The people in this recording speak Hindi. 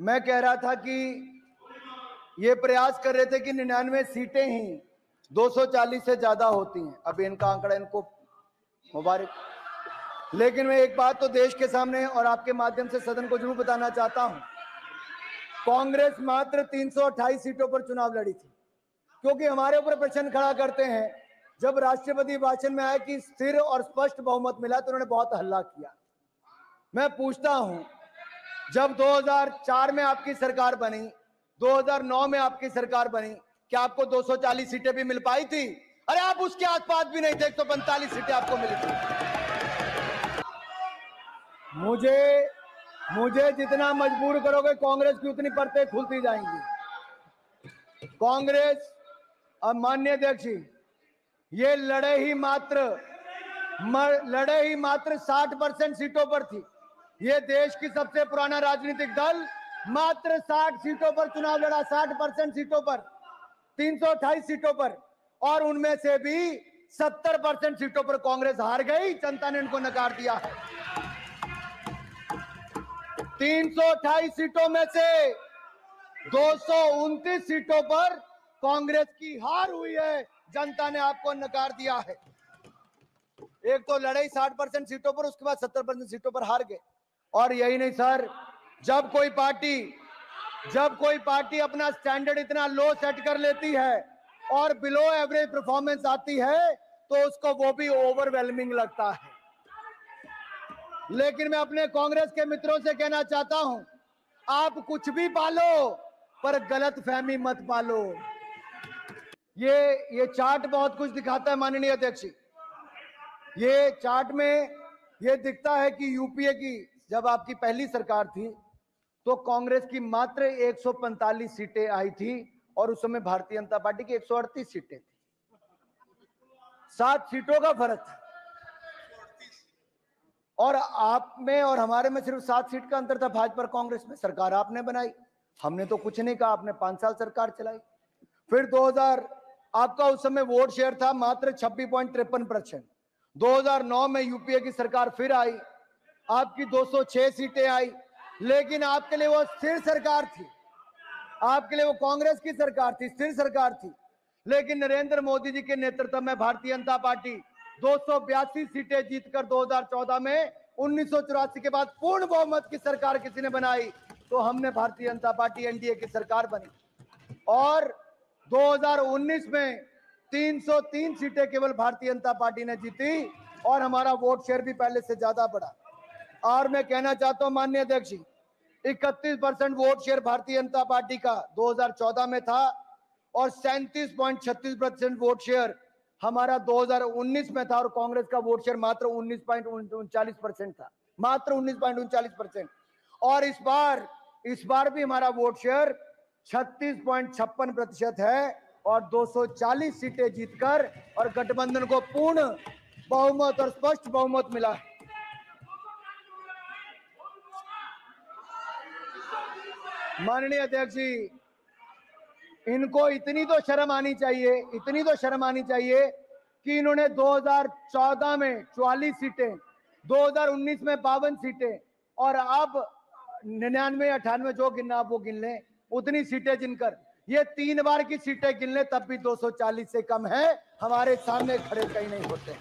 मैं कह रहा था कि ये प्रयास कर रहे थे कि 99 सीटें ही 240 से ज्यादा होती हैं। अभी इनका आंकड़ा इनको मुबारक। लेकिन मैं एक बात तो देश के सामने और आपके माध्यम से सदन को जरूर बताना चाहता हूं, कांग्रेस मात्र 328 सीटों पर चुनाव लड़ी थी। क्योंकि हमारे ऊपर प्रश्न खड़ा करते हैं, जब राष्ट्रपति भाषण में आया कि स्थिर और स्पष्ट बहुमत मिला तो उन्होंने बहुत हल्ला किया। मैं पूछता हूं, जब 2004 में आपकी सरकार बनी, 2009 में आपकी सरकार बनी, क्या आपको 240 सीटें भी मिल पाई थी? अरे आप उसके आसपास भी नहीं थे, 145 सीटें आपको मिली थी। मुझे जितना मजबूर करोगे कांग्रेस की उतनी परतें खुलती जाएंगी। कांग्रेस, अब माननीय अध्यक्ष जी, ये लड़े ही मात्र 60% सीटों पर थी। ये देश की सबसे पुराना राजनीतिक दल मात्र 60 सीटों पर चुनाव लड़ा, 60% सीटों पर, 328 सीटों पर, और उनमें से भी 70% सीटों पर कांग्रेस हार गई। जनता ने इनको नकार दिया है। 328 सीटों में से 229 सीटों पर कांग्रेस की हार हुई है। जनता ने आपको नकार दिया है। एक तो लड़ाई 60% सीटों पर, उसके बाद 70% सीटों पर हार गए। और यही नहीं सर, जब कोई पार्टी अपना स्टैंडर्ड इतना लो सेट कर लेती है और बिलो एवरेज परफॉर्मेंस आती है तो उसको वो भी ओवरवेलमिंग लगता है। लेकिन मैं अपने कांग्रेस के मित्रों से कहना चाहता हूं, आप कुछ भी पालो पर गलत फहमी मत पालो। ये चार्ट बहुत कुछ दिखाता है माननीय अध्यक्ष। ये चार्ट में ये दिखता है कि यूपीए की जब आपकी पहली सरकार थी तो कांग्रेस की मात्र 145 सीटें आई थी और उस समय भारतीय जनता पार्टी की 138 सीटें थी। 7 सीटों का फर्क था। और आप में और हमारे में सिर्फ 7 सीट का अंतर था। भाजपा कांग्रेस में सरकार आपने बनाई, हमने तो कुछ नहीं कहा। आपने 5 साल सरकार चलाई। फिर 2000 आपका उस समय वोट शेयर था मात्र 26.53%। 2009 में यूपीए की सरकार फिर आई, आपकी 206 सीटें आई। लेकिन आपके लिए वो स्थिर सरकार थी, आपके लिए वो कांग्रेस की सरकार थी, स्थिर सरकार थी। लेकिन नरेंद्र मोदी जी के नेतृत्व में भारतीय जनता पार्टी 282 सीटें जीतकर 2014 में 1984 के बाद पूर्ण बहुमत की सरकार किसी ने बनाई तो हमने भारतीय जनता पार्टी एनडीए की सरकार बनी। और 2019 में 303 सीटें केवल भारतीय जनता पार्टी ने जीती और हमारा वोट शेयर भी पहले से ज्यादा बढ़ा। और मैं कहना चाहता हूं माननीय अध्यक्ष, 31% vote share Bharatiya Janata party का 2014 में था और 37.36% वोट शेयर हमारा 2019 में था। और कांग्रेस का वोट शेयर मात्र 19.39% था, मात्र 19.39%। और इस बार भी हमारा वोट शेयर 36.56% है और 240 सीटें जीतकर और गठबंधन को पूर्ण बहुमत और स्पष्ट बहुमत मिला है। माननीय अध्यक्ष जी, इनको इतनी तो शर्म आनी चाहिए कि इन्होंने 2014 में 44 सीटें, 2019 में 52 सीटें और अब 99, 98 जो गिनना आप वो गिन लें, उतनी सीटें जिनकर ये 3 बार की सीटें गिन लें तब भी 240 से कम है। हमारे सामने खड़े कहीं नहीं होते।